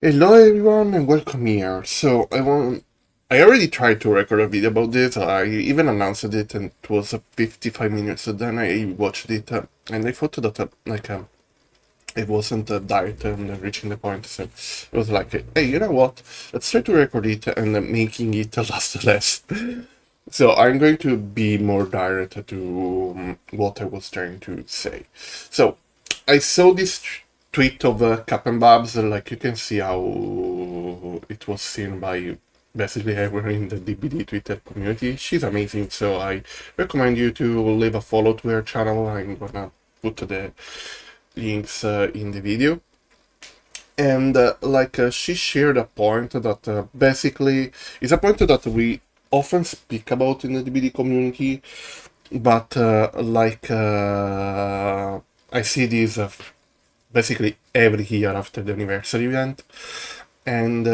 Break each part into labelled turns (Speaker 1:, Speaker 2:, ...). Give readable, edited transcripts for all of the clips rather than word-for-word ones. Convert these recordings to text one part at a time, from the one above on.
Speaker 1: Hello everyone and welcome here. I already tried to record a video about this. I even announced it and it was 55 minutes. So then I watched it and I thought that it wasn't direct and reaching the point. So it was like, hey, you know what? Let's try to record it and making it last less. So I'm going to be more direct to what I was trying to say. So I saw this tweet of Cap and Babs, like you can see how it was seen by basically everyone in the DBD Twitter community. She's amazing, so I recommend you to leave a follow to her channel. I'm gonna put the links in the video. And she shared a point that basically is a point that we often speak about in the DBD community, but I see this basically every year after the anniversary event, and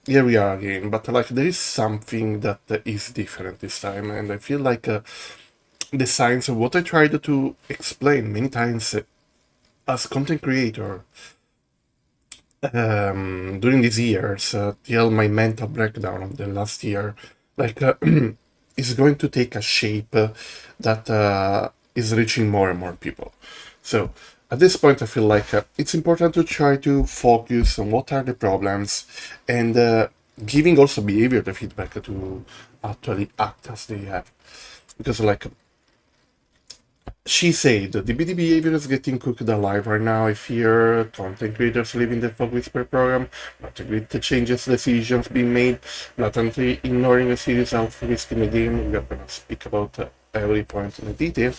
Speaker 1: here we are again. But like there is something that is different this time, and I feel like the science of what I tried to explain many times as content creator during these years, till my mental breakdown of the last year, like is going to take a shape that is reaching more and more people. So at this point, I feel like it's important to try to focus on what are the problems and giving also behavior the feedback to actually act as they have. Because like she said, the BD behavior is getting cooked alive right now. I fear content creators leaving the Fog Whisper program, not with the changes, decisions being made, blatantly ignoring a serious health risk in the game. We are going to speak about every point in the detail.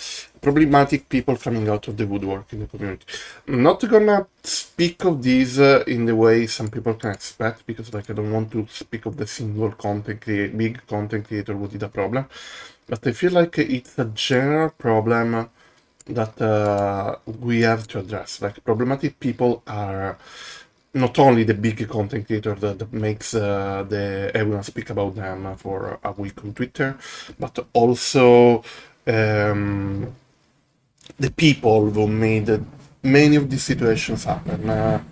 Speaker 1: Problematic people coming out of the woodwork in the community. I'm not gonna speak of these in the way some people can expect, because like I don't want to speak of the single big content creator who did a problem. But I feel like it's a general problem that we have to address. Like problematic people are not only the big content creator that makes everyone speak about them for a week on Twitter, but also the people who made many of these situations happen.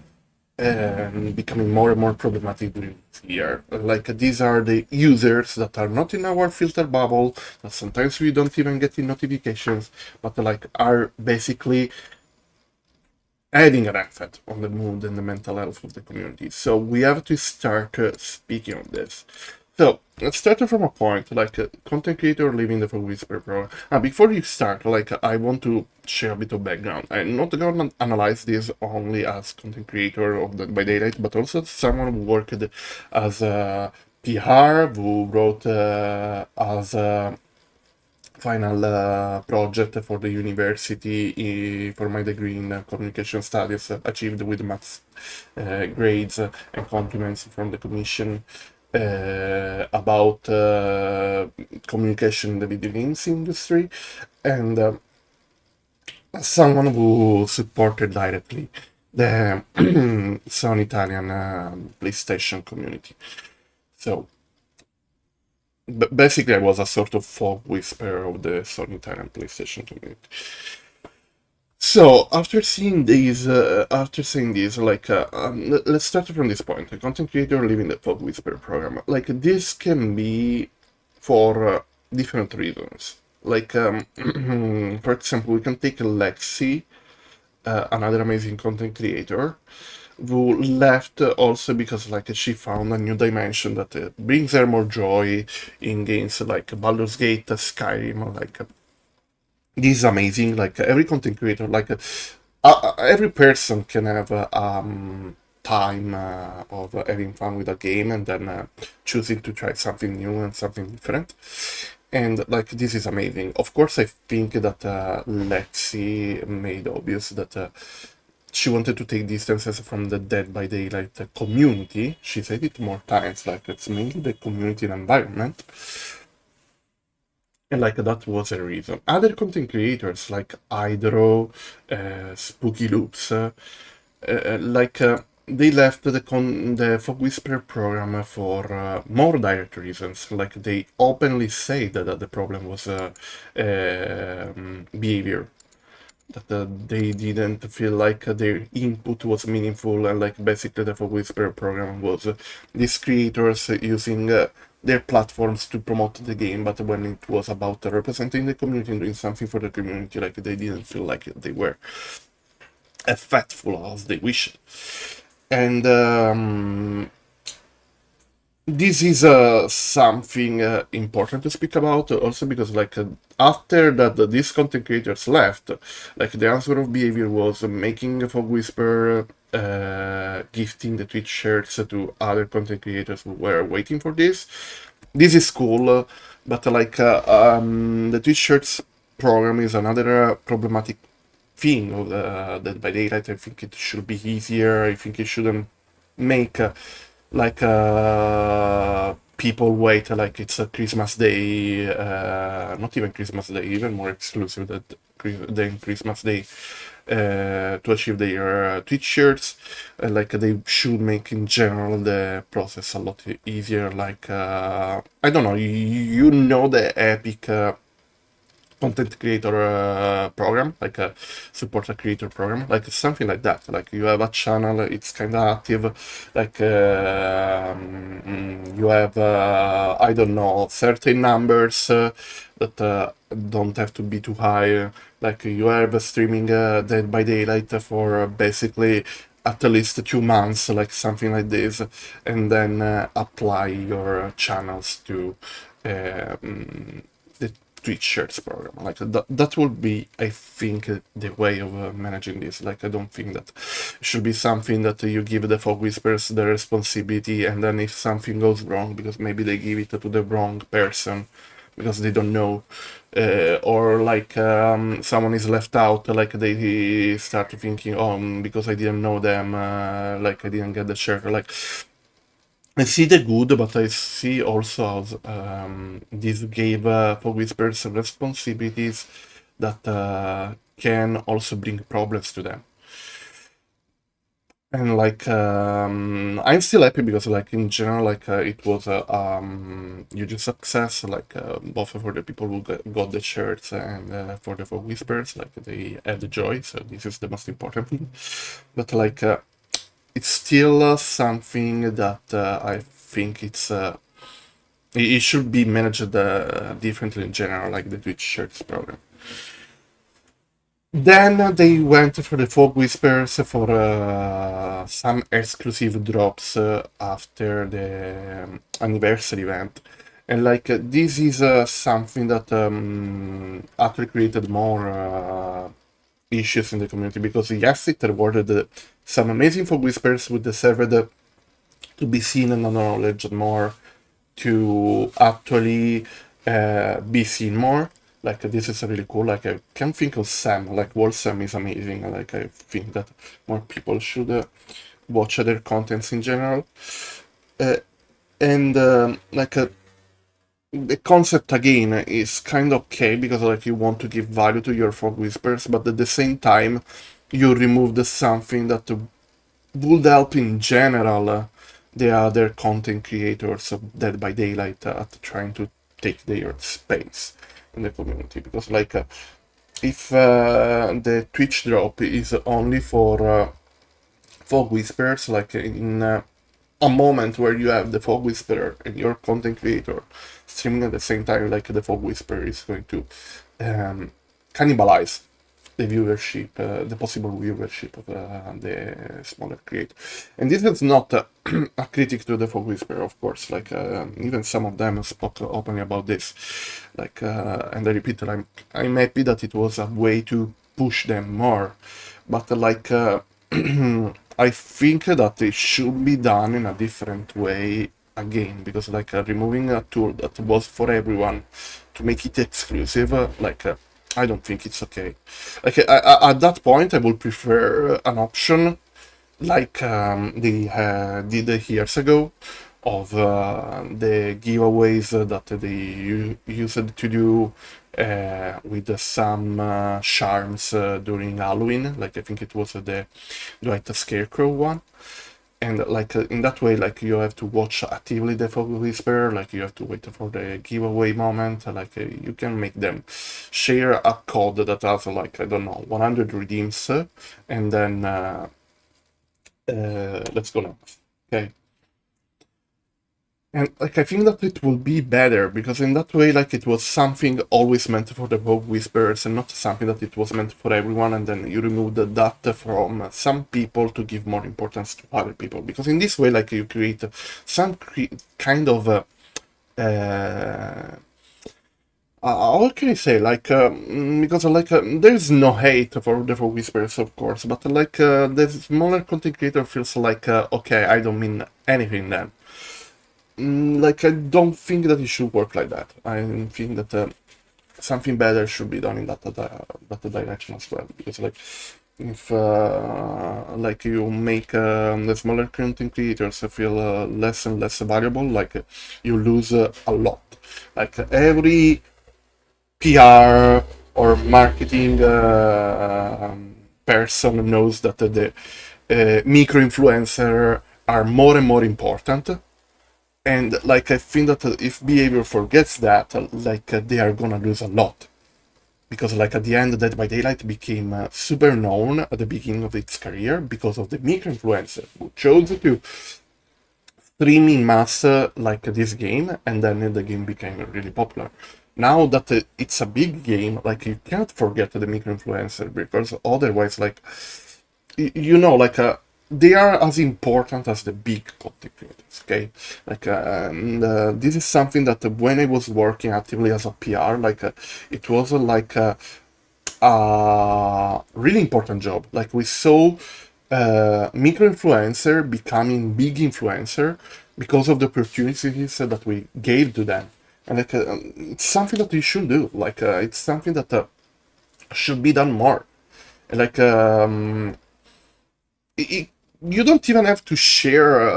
Speaker 1: And becoming more and more problematic during this year. Like these are the users that are not in our filter bubble, that sometimes we don't even get in notifications, but like are basically having an effect on the mood and the mental health of the community. So we have to start speaking of this. So let's start from a point, like content creator leaving the Fog Whisper Pro. Before you start, like I want to share a bit of background. I'm not going to analyze this only as content creator of the by Daylight, but also someone who worked as a PR, who wrote as a final project for the university for my degree in communication studies, achieved with max grades and compliments from the commission about communication in the video games industry, and someone who supported directly the Sony Italian PlayStation community. So basically, I was a sort of fog whisperer of the Sony Italian PlayStation community. So after seeing these, let's start from this point. A content creator leaving the Fog Whisper program, like this can be for different reasons. Like, for example, we can take Lexi, another amazing content creator, who left also because like she found a new dimension that brings her more joy in games like Baldur's Gate, Skyrim, like this is amazing. Like every content creator, like every person can have time of having fun with a game and then choosing to try something new and something different. And like this is amazing. Of course, I think that Lexi made obvious that she wanted to take distances from the Dead by Daylight community. She said it more times, like it's mainly the community and environment. And like that was a reason. Other content creators like Hydro, Spooky Loops, they left the Fog Whisper program for more direct reasons. Like they openly said that the problem was behavior. that they didn't feel like their input was meaningful, and like basically the Whisper program was these creators using their platforms to promote the game, but when it was about representing the community and doing something for the community, like they didn't feel like they were as faithful as they wished. And this is something important to speak about, also because like after that these content creators left, like the answer of behavior was making Fog Whisper, gifting the Twitch shirts to other content creators who were waiting for this. This is cool, but like the Twitch shirts program is another problematic thing of Dead by Daylight. I think it should be easier. I think it shouldn't make like people wait like it's a Christmas Day, not even Christmas Day, even more exclusive than Christmas Day, to achieve their Twitch shirts. Like they should make in general the process a lot easier. Like I don't know, you know the Epic. Content creator program, like a support a creator program, like something like that. Like you have a channel, it's kind of active, like you have I don't know, certain numbers that don't have to be too high. Like you have streaming Dead by Daylight for basically at least 2 months, like something like this, and then apply your channels to the Twitch shirts program. Like that will be, I think, the way of managing this. Like I don't think that it should be something that you give the Fog Whispers the responsibility, and then if something goes wrong, because maybe they give it to the wrong person, because they don't know, or like someone is left out, like they start thinking, oh, because I didn't know them, like I didn't get the shirt, like I see the good, but I see also how this gave for Whispers responsibilities that can also bring problems to them. And like I'm still happy because like in general, like it was a huge success, like both for the people who got the shirts and for the for Whispers, like they had the joy, so this is the most important thing. But like it's still something that I think it should be managed differently in general, like the Twitch shirts program. Then they went for the Fog Whispers for some exclusive drops after the anniversary event. And like this is something that actually created more issues in the community, because yes, it rewarded some amazing Fog Whispers who deserved to be seen and acknowledged more, to actually be seen more. Like this is really cool. Like I can think of Sam. Like Wall Sam is amazing. Like I think that more people should watch their contents in general. Uh, and like the concept again is kind of okay, because like you want to give value to your Fog Whispers, but at the same time you removed something that would help in general the other content creators of Dead by Daylight at trying to take their space in the community. Because like if the Twitch drop is only for Fog Whispers, like in a moment where you have the Fog Whisperer and your content creator streaming at the same time, like the Fog Whisperer is going to cannibalize the viewership, the possible viewership of the smaller creator. And this is not a critic to the Fog Whisperer, of course. Like even some of them spoke openly about this. Like, and I repeat, I'm happy that it was a way to push them more. But like, I think that it should be done in a different way again, because like removing a tool that was for everyone to make it exclusive, I don't think it's okay. Like at that point, I would prefer an option like they did years ago, of the giveaways that they used to do with some charms during Halloween. Like I think it was the Dwight the Scarecrow one. and like in that way, like you have to watch actively the Fog Whisper, like you have to wait for the giveaway moment, like you can make them share a code that has like, I don't know, 100 redeems, and then let's go next. Okay. And like I think that it will be better because in that way, like it was something always meant for the Vogue Whisperers and not something that it was meant for everyone, and then you remove that from some people to give more importance to other people. Because in this way, like you create some kind of how can I say, like because like there's no hate for the Vogue Whisperers, of course, but like the smaller content creator feels like okay, I don't mean anything then. Like I don't think that it should work like that. I think that something better should be done in that direction as well. Because like if like you make the smaller content creators feel less and less valuable, like you lose a lot. Like every PR or marketing person knows that the micro influencer are more and more important, and like I think that if behavior forgets that, like they are gonna lose a lot. Because like at the end, Dead by Daylight became super known at the beginning of its career because of the micro-influencer who chose to stream in mass like this game, and then the game became really popular. Now that it's a big game, like you can't forget the micro-influencer because otherwise, like you know, like they are as important as the big content creators. Okay, like this is something that when I was working actively as a PR, like it was like a really important job. Like we saw micro influencer becoming big influencer because of the opportunities that we gave to them, and like it's something that you should do. Like it's something that should be done more. And like you don't even have to share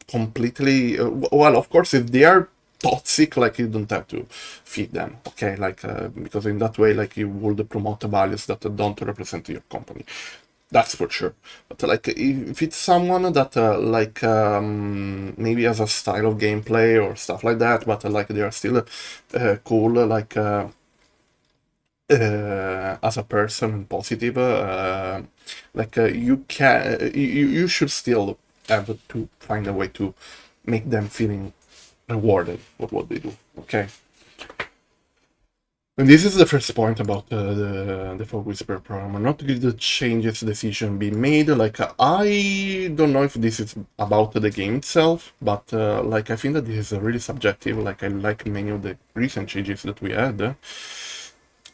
Speaker 1: completely. Well, of course, if they are toxic, like you don't have to feed them, okay? Like because in that way, like you would promote values that don't represent your company. That's for sure. But like if it's someone that like maybe has a style of gameplay or stuff like that, but like they are still cool, like. As a person and positive, like you can, you should still have to find a way to make them feeling rewarded for what they do. Okay. And this is the first point about the Fog Whisper program. Not the changes decision being made. Like I don't know if this is about the game itself, but like I think that this is really subjective. Like I like many of the recent changes that we had.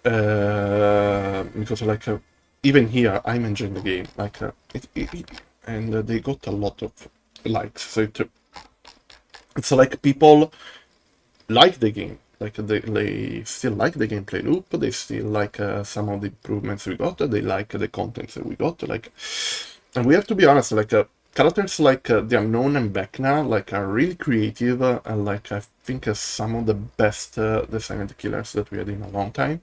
Speaker 1: Because like even here I'm enjoying the game, like and they got a lot of likes, so it's like people like the game, like they still like the gameplay loop, they still like some of the improvements we got, they like the contents that we got, like, and we have to be honest, like characters like the Unknown and Vecna like are really creative, and like I think some of the best designed killers that we had in a long time.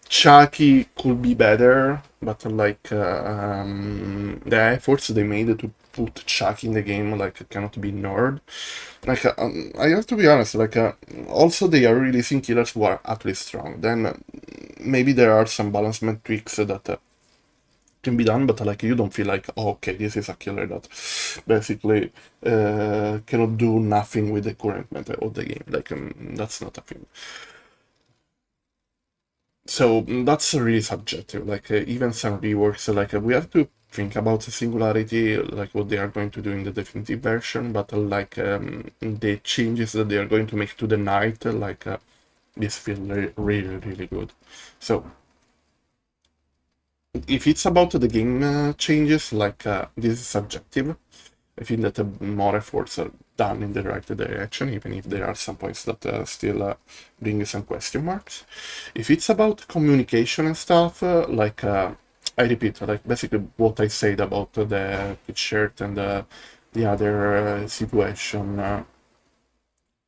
Speaker 1: Chucky could be better, but like the efforts they made to put Chucky in the game like cannot be ignored. Like I have to be honest, like also they are releasing killers who are actually strong. Then maybe there are some balancement tweaks that can be done, but like you don't feel like, oh, okay, this is a killer that basically cannot do nothing with the current meta of the game. Like that's not a thing. So that's really subjective. Like even some reworks, like we have to think about the singularity, like what they are going to do in the definitive version, but like the changes that they are going to make to the night, like this feel really, really good. So if it's about the game changes, like this is subjective. I think that more efforts are done in the right direction, even if there are some points that still bring some question marks. If it's about communication and stuff, like I repeat, like basically what I said about the Tshirt and the other situation,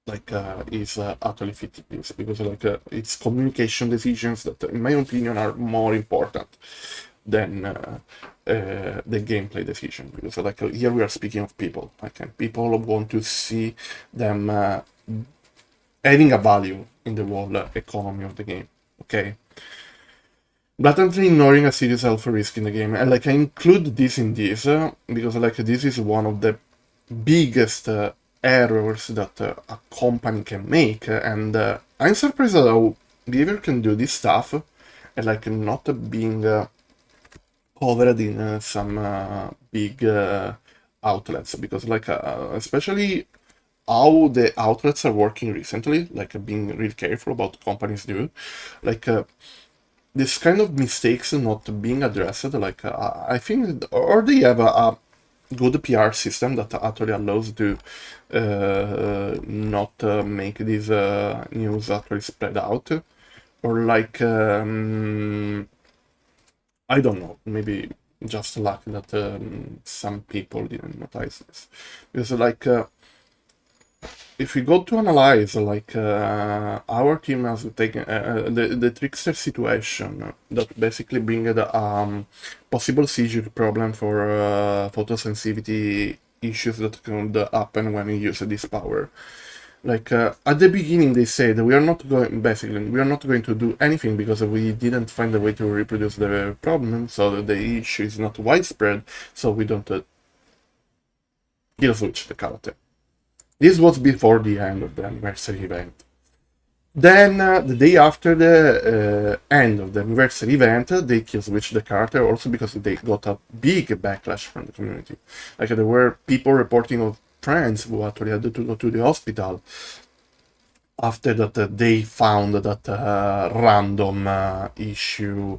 Speaker 1: like is utterly fit this, because like it's communication decisions that, in my opinion, are more important than the gameplay decision, because like here we are speaking of people, like people want to see them having a value in the whole economy of the game. Okay, blatantly ignoring a serious health risk in the game, and like I include this in this because like this is one of the biggest errors that a company can make, and I'm surprised at how behavior can do this stuff and like not being covered in some big outlets, because like especially how the outlets are working recently, like being really careful about what companies do, like this kind of mistakes not being addressed, like I think, or they have a good PR system that actually allows to not make these news actually spread out, or like I don't know, maybe just luck that some people didn't notice this, because like if we go to analyze, like our team has taken the Trickster situation that basically bring the possible seizure problem for photosensitivity issues that could happen when you use this power. Like at the beginning, they said we are not going. Basically, we are not going to do anything because we didn't find a way to reproduce the problem, so the issue is not widespread. So we don't kill switch the character. This was before the end of the anniversary event. Then, the day after the end of the anniversary event, they kill switched the character, also because they got a big backlash from the community. Like, there were people reporting of friends who actually had to go to the hospital after that they found that random issue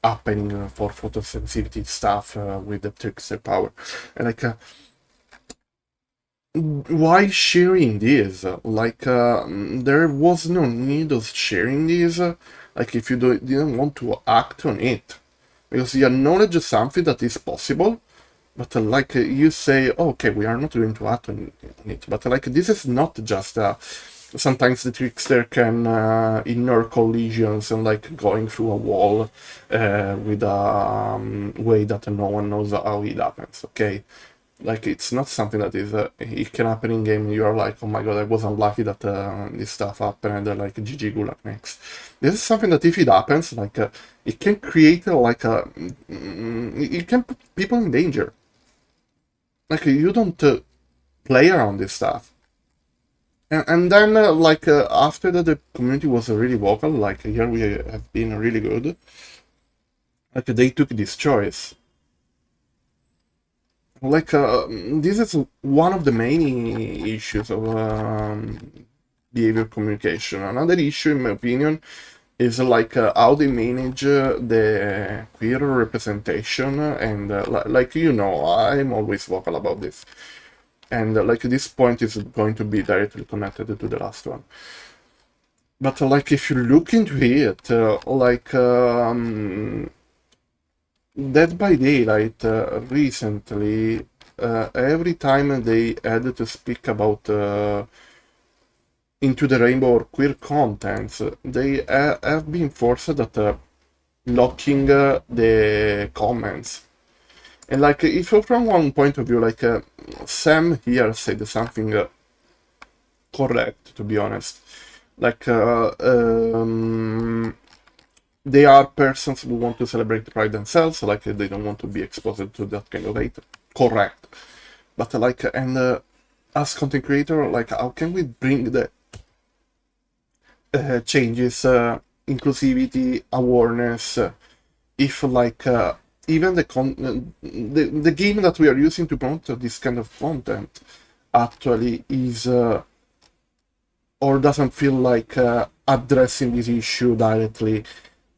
Speaker 1: happening for photosensitivity stuff with the Trickster power. And like, why sharing this? Like, there was no need of sharing this. Like, if you didn't want to act on it, because you acknowledge something that is possible, but like you say, oh, okay, we are not going to act on it. But like, this is not just. Sometimes the Trickster can ignore collisions and like going through a wall with a way that no one knows how it happens. Okay. Like, it's not something that is, it can happen in game, you are like, oh my god, I was unlucky that this stuff happened, and like, GG Gulag next. This is something that if it happens, like, it can create, like, it can put people in danger. Like, you don't play around this stuff. And then, like, after that, the community was really vocal, like, here we have been really good, like, they took this choice. Like, this is one of the main issues of behavior communication. Another issue, in my opinion, is like how they manage the queer representation, and like, you know, I'm always vocal about this. And like, this point is going to be directly connected to the last one. But like, if you look into it, like, Dead by Daylight recently, every time they had to speak about Into the Rainbow or queer contents, they have been forced at locking the comments. And like, if from one point of view, like Sam here said something correct, to be honest. Like, they are persons who want to celebrate Pride themselves, like they don't want to be exposed to that kind of hate. Correct. But like, and as content creator, like, how can we bring the changes, inclusivity, awareness, if like even the game that we are using to promote this kind of content actually is or doesn't feel like addressing this issue directly,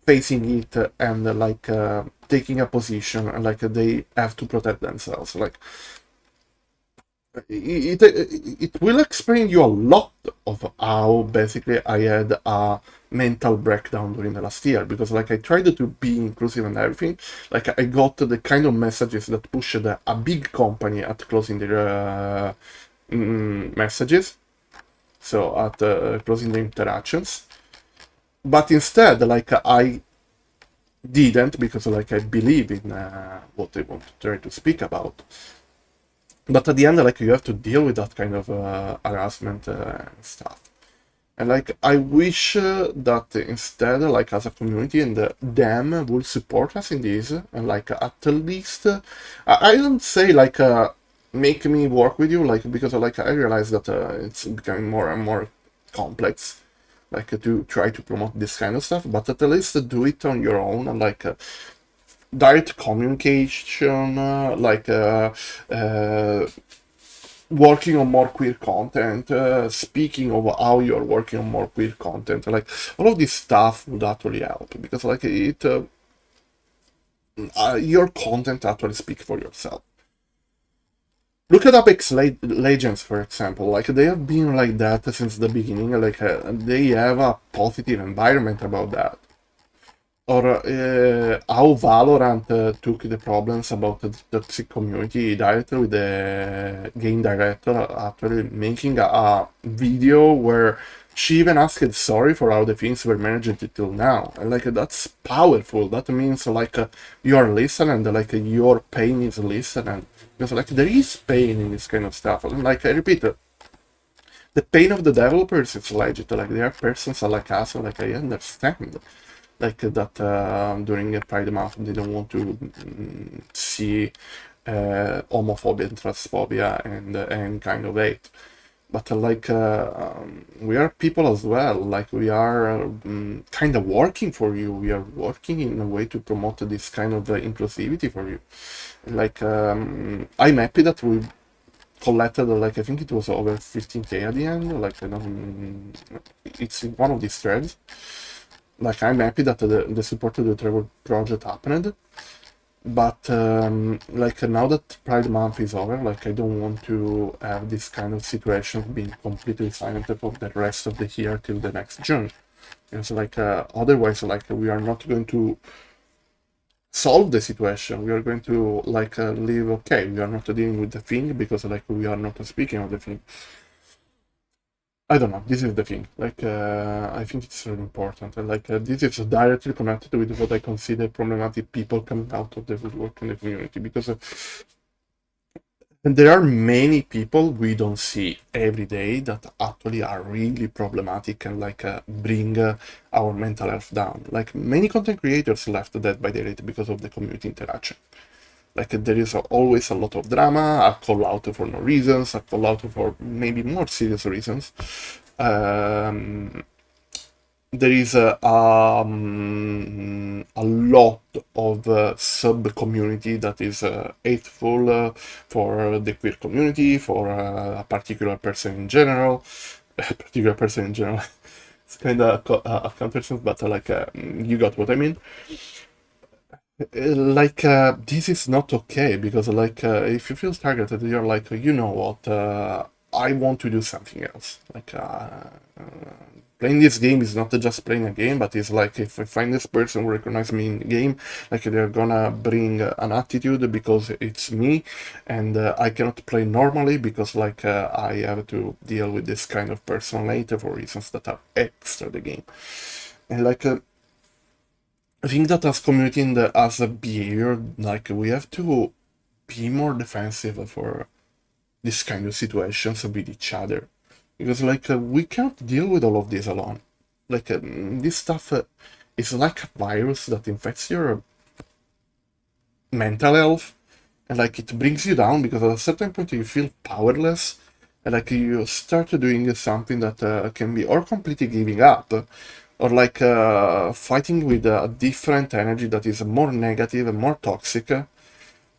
Speaker 1: facing it, and like taking a position, and like they have to protect themselves. Like, it will explain you a lot of how basically I had a mental breakdown during the last year, because like I tried to be inclusive and everything. Like, I got the kind of messages that pushed a big company at closing their messages, so at closing the interactions. But instead, like, I didn't, because like I believe in what they want to try to speak about. But at the end, like you have to deal with that kind of harassment and stuff. And like I wish that instead, like as a community, and them would support us in this, and like at least, I don't say like make me work with you, like because like I realize that it's becoming more and more complex, like to try to promote this kind of stuff. But at least do it on your own, and like direct communication, uh, working on more queer content, speaking of how you're working on more queer content, like all of this stuff would actually help, because like your content actually speak for yourself. Look at Apex Legends, for example. Like they have been like that since the beginning. Like they have a positive environment about that. Or how Valorant took the problems about the toxic community directly with the game director actually making a video where she even asked sorry for how the things were managed till now. And like that's powerful. That means like you're listening, like your pain is listening. Because like there is pain in this kind of stuff. And like I repeat, the pain of the developers is legit. Like they are persons like us, like I understand like that during a Pride Month they don't want to see homophobia and transphobia and kind of hate. But like we are people as well. Like we are kind of working for you. We are working in a way to promote this kind of inclusivity for you. Like I'm happy that we collected like I think it was over 15K at the end. Like I don't, it's in one of these threads. Like I'm happy that the support of the Trevor project happened, but like now that Pride Month is over, like I don't want to have this kind of situation being completely silent for the rest of the year till the next June, because like otherwise, like we are not going to solve the situation. We are going to like live okay. We are not dealing with the thing because like we are not speaking of the thing. I don't know. This is the thing. Like, I think it's really important, and like this is directly connected with what I consider problematic people coming out of the woodwork in the community, because and there are many people we don't see every day that actually are really problematic and like bring our mental health down. Like many content creators left dead by the rate because of the community interaction. Like there is always a lot of drama, a call out for no reasons, a call out for maybe more serious reasons. Um, there is a lot of sub community that is hateful for the queer community, for a particular person in general. A particular person in general. It's kind of a countersens, but like you got what I mean. Like this is not okay, because like if you feel targeted, you're like, you know what, I want to do something else. Like playing this game is not just playing a game, but it's like if I find this person who recognize me in the game, like they're gonna bring an attitude because it's me, and I cannot play normally because like I have to deal with this kind of person later for reasons that are extra the game. And like I think that as community and as a behavior, like we have to be more defensive for this kind of situations with each other, because like we can't deal with all of this alone. Like this stuff is like a virus that infects your mental health, and like it brings you down because at a certain point you feel powerless, and like you start doing something that can be or completely giving up, or like fighting with a different energy that is more negative and more toxic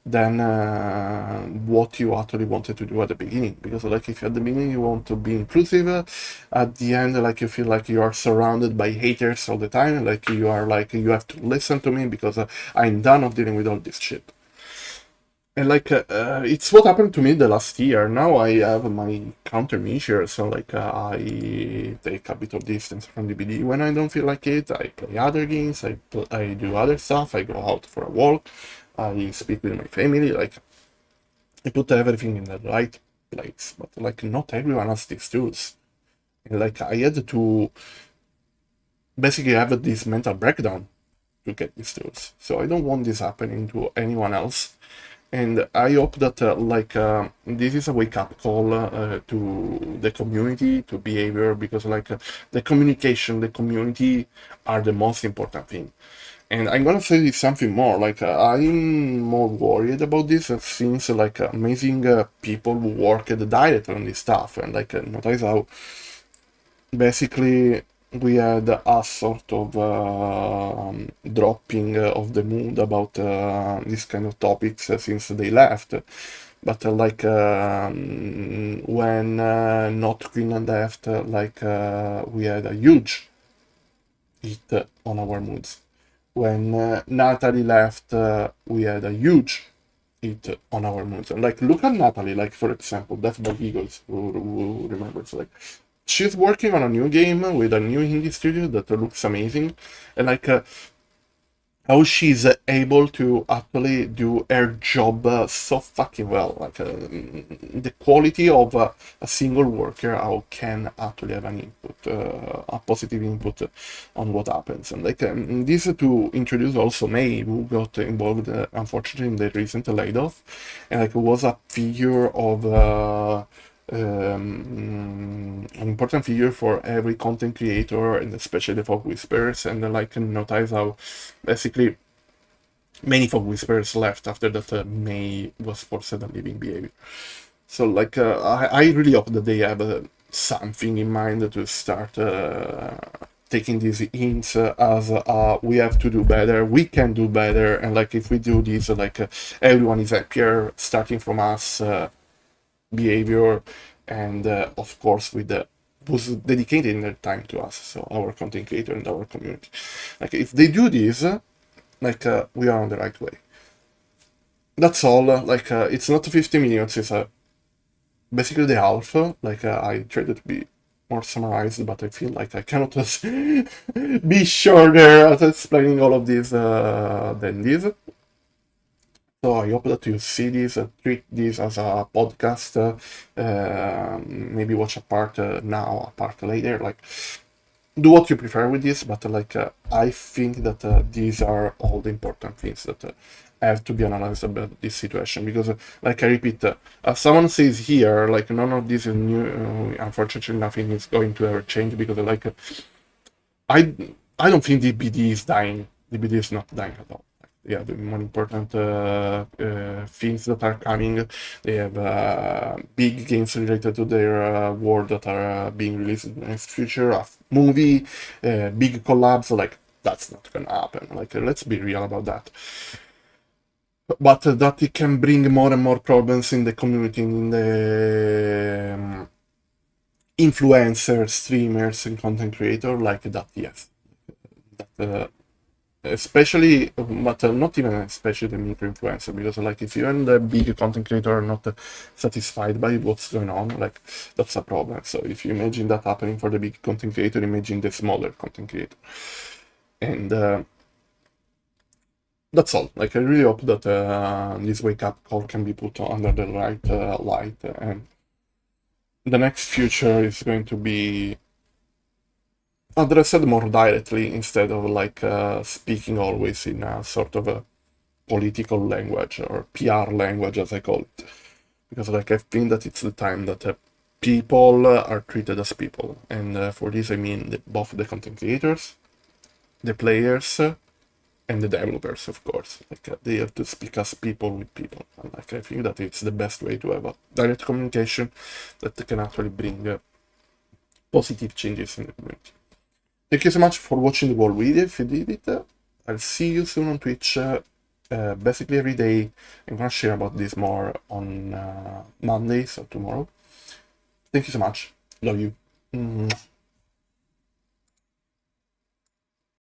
Speaker 1: than what you actually wanted to do at the beginning. Because like if at the beginning you want to be inclusive, at the end like you feel like you are surrounded by haters all the time, like you are like you have to listen to me because I'm done of dealing with all this shit. And like it's what happened to me the last year. Now I have my countermeasures, so like I take a bit of distance from DBD when I don't feel like it. I play other games. I do other stuff. I go out for a walk. I speak with my family. Like I put everything in the right place. But like not everyone has these tools. And like I had to basically have this mental breakdown to get these tools. So I don't want this happening to anyone else. And I hope that this is a wake-up call to the community, to behavior, because the communication, the community are the most important thing. And I'm gonna say something more. I'm more worried about this since amazing people who work directly on this stuff, and notice how basically we had a sort of dropping of the mood about this kind of topics since they left. But when Not Greenland left, we had a huge hit on our moods. When Natalie left, we had a huge hit on our moods. And look at Natalie, for example, Death by Eagles, who remembers, she's working on a new game with a new indie studio that looks amazing, and how she's able to actually do her job so fucking well. The quality of a single worker, how can actually have an input, a positive input on what happens. And this to introduce also May, who got involved unfortunately in the recent layoff, and was a figure of an important figure for every content creator, and especially the folk whispers. And notice how basically many folk whispers left after that May was forced on leaving behavior. So I really hope that they have something in mind to start taking these hints as we have to do better, we can do better, and if we do this, everyone is happier, starting from us. Behavior, and of course with who's dedicating their time to us, so our content creator and our community. If they do this, we are on the right way. That's all. It's not 50 minutes, it's basically the half. I tried to be more summarized, but I feel like I cannot be shorter at explaining all of this than this. So I hope that you see this, treat this as a podcast, maybe watch a part now, a part later, do what you prefer with this, but I think that these are all the important things that have to be analyzed about this situation, because I repeat, as someone says here, none of this is new, unfortunately nothing is going to ever change, because I don't think DBD is dying, DBD is not dying at all. Yeah, the more important things that are coming. They have big games related to their world that are being released in the next future. A movie, big collabs. That's not gonna happen. Let's be real about that. But that it can bring more and more problems in the community, in the influencers, streamers, and content creators that. Yes, that. Especially, but not even especially the micro influencer, because if you and the big content creator are not satisfied by what's going on, that's a problem. So if you imagine that happening for the big content creator, imagine the smaller content creator. And that's all. I really hope that this wake up call can be put under the right light, and the next future is going to be addressed more directly, instead of speaking always in a sort of a political language, or PR language as I call it. Because I think that it's the time that people are treated as people, and for this I mean both the content creators, the players, and the developers, of course. They have to speak as people with people, and I think that it's the best way to have a direct communication that can actually bring positive changes in the community. Thank you so much for watching the whole video. If you did it, I'll see you soon on Twitch. Basically every day. I'm gonna share about this more on Monday, so tomorrow. Thank you so much. Love you.